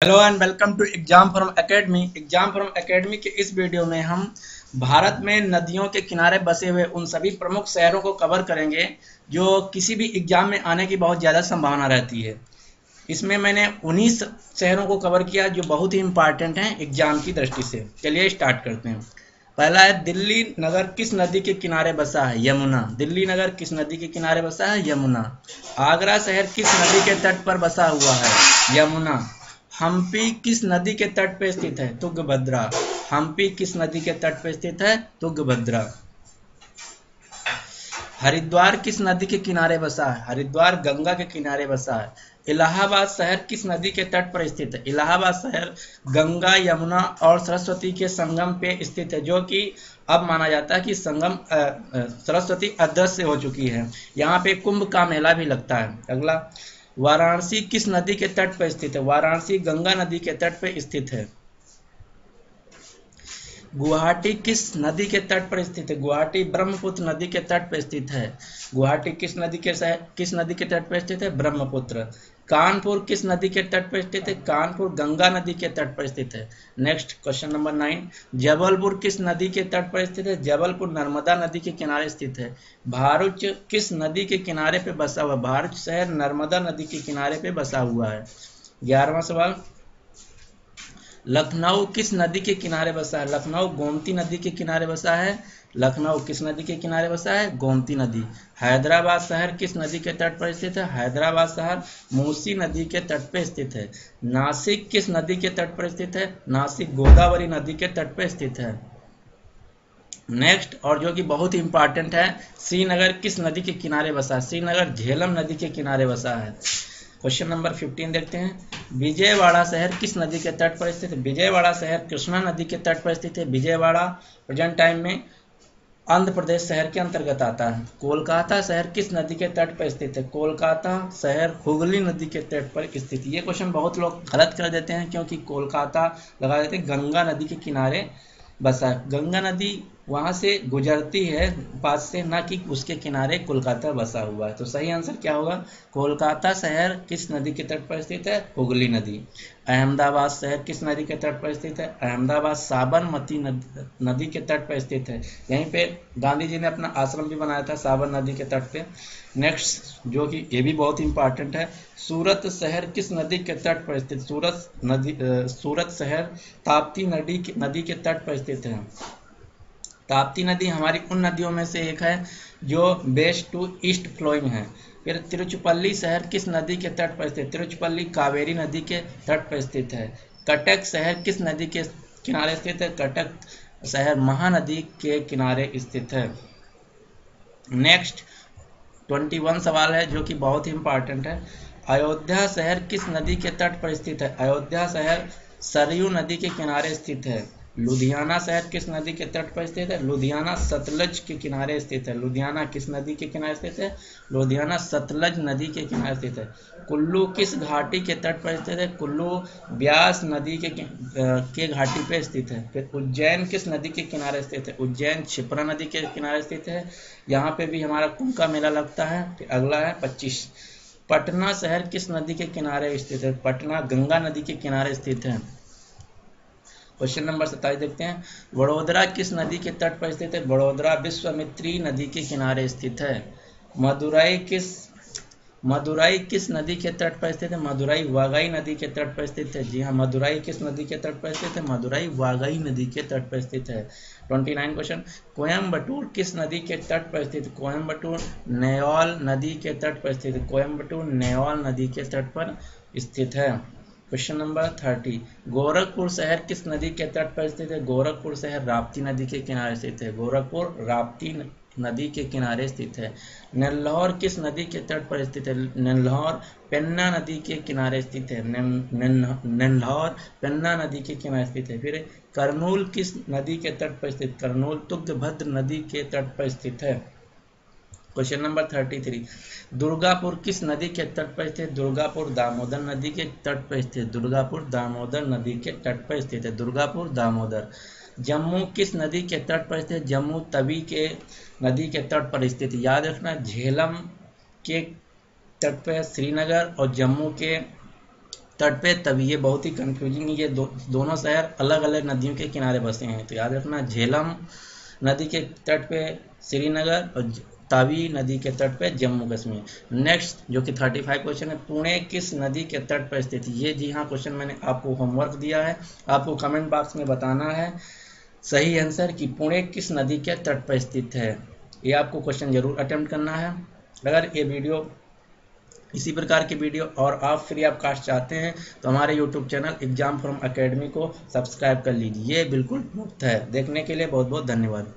Hello and welcome to exam from academy. Exam from academy के इस video में हम भारत में नदियों के किनारे बसे हुए उन सभी प्रमुख शहरों को कवर करेंगे जो किसी भी एग्जाम में आने की बहुत ज़्यादा संभावना रहती है। इसमें मैंने 19 शहरों को कवर किया जो बहुत ही इंपॉर्टेंट हैं एग्जाम की दृष्टि से। चलिए स्टार्ट करते हैं। पहला है दिल्ली नगर किस नदी के किनारे बसा है? यमुना। दिल्ली नगर किस नदी के किनारे बसा है? यमुना। आगरा शहर किस नदी के तट पर बसा हुआ है? यमुना। हम्पी किस नदी के तट पर स्थित है? तुंगभद्रा। हम्पी किस नदी के तट पर स्थित है? तुंगभद्रा। हरिद्वार किस नदी के किनारे बसा है? हरिद्वार गंगा के किनारे बसा है। इलाहाबाद शहर किस नदी के तट पर स्थित है? इलाहाबाद शहर गंगा, यमुना और सरस्वती के संगम पे स्थित है, जो कि अब माना जाता है कि संगम सरस्वती अदृश्य हो चुकी है। यहाँ पे कुंभ का मेला भी लगता है। अगला, वाराणसी किस नदी के तट पर स्थित है? वाराणसी गंगा नदी के तट पर स्थित है। गुवाहाटी किस नदी के तट पर स्थित है? गुवाहाटी ब्रह्मपुत्र नदी के तट पर स्थित है। गुवाहाटी किस नदी के तट पर स्थित है? ब्रह्मपुत्र। कानपुर किस नदी के तट पर स्थित है? कानपुर गंगा नदी के तट पर स्थित है। नेक्स्ट क्वेश्चन नंबर 9, जबलपुर किस नदी के तट पर स्थित है? जबलपुर नर्मदा नदी के किनारे स्थित है। भरूच किस नदी के किनारे पे बसा हुआ? भरूच शहर नर्मदा नदी के किनारे पे बसा हुआ है। 11वां सवाल, लखनऊ किस नदी के किनारे बसा है? लखनऊ गोमती नदी के किनारे बसा है। लखनऊ किस नदी के किनारे बसा है? गोमती नदी। हैदराबाद शहर किस नदी के तट पर स्थित है? हैदराबाद शहर मूसी नदी के तट पर स्थित है। नासिक किस नदी के तट पर स्थित है? नासिक गोदावरी नदी के तट पर स्थित है। नेक्स्ट, और जो कि बहुत ही इंपॉर्टेंट है, श्रीनगर किस नदी के किनारे बसा है? श्रीनगर झेलम नदी के किनारे बसा है। क्वेश्चन नंबर 15 देखते हैं। विजयवाड़ा शहर किस नदी के तट पर स्थित है? विजयवाड़ा शहर कृष्णा नदी के तट पर स्थित है। विजयवाड़ा प्रेजेंट टाइम में आंध्र प्रदेश शहर के अंतर्गत आता है। कोलकाता शहर किस नदी के तट पर स्थित है? कोलकाता शहर हुगली नदी के तट पर स्थित है। ये क्वेश्चन बहुत लोग गलत कर देते हैं क्योंकि कोलकाता लगा देते हैं गंगा नदी के किनारे बसा है। गंगा नदी वहां से गुजरती है पास से, ना कि उसके किनारे कोलकाता बसा हुआ है। तो सही आंसर क्या होगा? कोलकाता शहर किस नदी के तट पर स्थित है? हुगली नदी। अहमदाबाद शहर किस नदी के तट पर स्थित है? अहमदाबाद साबरमती नदी के तट पर स्थित है। यहीं पे गांधी जी ने अपना आश्रम भी बनाया था साबर नदी के तट पे। नेक्स्ट, जो कि ये भी बहुत इंपॉर्टेंट है, सूरत शहर किस नदी के तट पर स्थित? सूरत शहर ताप्ती नदी के तट पर स्थित है। ताप्ती नदी हमारी उन नदियों में से एक है जो वेस्ट टू ईस्ट फ्लोइंग है। फिर तिरुचिपल्ली शहर किस नदी के तट पर स्थित? तिरुचिपल्ली कावेरी नदी के तट पर स्थित है। कटक शहर किस नदी के किनारे स्थित है? कटक शहर महानदी के किनारे स्थित है। नेक्स्ट 21 सवाल है जो कि बहुत ही इंपॉर्टेंट है। अयोध्या शहर किस नदी के तट पर स्थित है? अयोध्या शहर सरयू नदी के किनारे स्थित है। लुधियाना शहर किस नदी के तट पर स्थित है? लुधियाना सतलज के किनारे स्थित है। लुधियाना किस नदी के किनारे स्थित है? लुधियाना सतलज नदी के किनारे स्थित है। कुल्लू किस घाटी के तट पर स्थित है? कुल्लू ब्यास नदी के घाटी पर स्थित है। फिर उज्जैन किस नदी के किनारे स्थित है? उज्जैन क्षिप्रा नदी के किनारे स्थित है। यहाँ पे भी हमारा कुंभ का मेला लगता है। फिर अगला है 25, पटना शहर किस नदी के किनारे स्थित है? पटना गंगा नदी के किनारे स्थित है। क्वेश्चन नंबर 27 देखते हैं। वडोदरा किस नदी के तट पर स्थित है? वडोदरा विश्वामित्री नदी के किनारे स्थित है। मदुराई किस नदी के तट पर स्थित है? मदुराई वागई नदी के तट पर स्थित है। जी हाँ, मदुराई किस नदी के तट पर स्थित है? मदुराई वागई नदी के तट पर स्थित है। 29 क्वेश्चन, कोयम्बटूर किस नदी के तट पर स्थित? कोयम्बटूर नेवाल नदी के तट पर स्थित है। कोयम्बटूर नेवाल नदी के तट पर स्थित है। क्वेश्चन नंबर 30, गोरखपुर शहर किस नदी के तट पर स्थित है? गोरखपुर शहर राप्ती नदी के किनारे स्थित है। गोरखपुर राप्ती नदी के किनारे स्थित है। नेल्लौर किस नदी के तट पर स्थित है? नेल्लौर पेन्ना नदी के किनारे स्थित है। नेल्लौर पेन्ना नदी के किनारे स्थित है। फिर करनूल किस नदी के तट पर स्थित? करनूल तुंगभद्र नदी के तट पर स्थित है। क्वेश्चन नंबर 33, दुर्गापुर किस नदी के तट पर स्थित? दुर्गापुर दामोदर नदी के तट पर स्थित। दुर्गापुर दामोदर नदी के तट पर स्थित है। दुर्गापुर दामोदर। जम्मू किस नदी के तट पर स्थित? जम्मू तवी के नदी के तट पर स्थित। याद रखना, झेलम के तट पर श्रीनगर और जम्मू के तट पे, तभी ये बहुत ही कंफ्यूजिंग, ये दोनों शहर अलग अलग नदियों के किनारे बसे हैं। तो याद रखना, झेलम नदी के तट पे श्रीनगर और तावी नदी के तट पे जम्मू कश्मीर। नेक्स्ट जो कि 35 क्वेश्चन है, पुणे किस नदी के तट पर स्थित है? ये जी हाँ क्वेश्चन मैंने आपको होमवर्क दिया है, आपको कमेंट बॉक्स में बताना है सही आंसर कि पुणे किस नदी के तट पर स्थित है। ये आपको क्वेश्चन जरूर अटेम्प्ट करना है। अगर ये वीडियो, इसी प्रकार की वीडियो और आप फ्री ऑफ कास्ट चाहते हैं तो हमारे YouTube channel exam from academy को सब्सक्राइब कर लीजिए, ये बिल्कुल मुफ्त है। देखने के लिए बहुत बहुत धन्यवाद।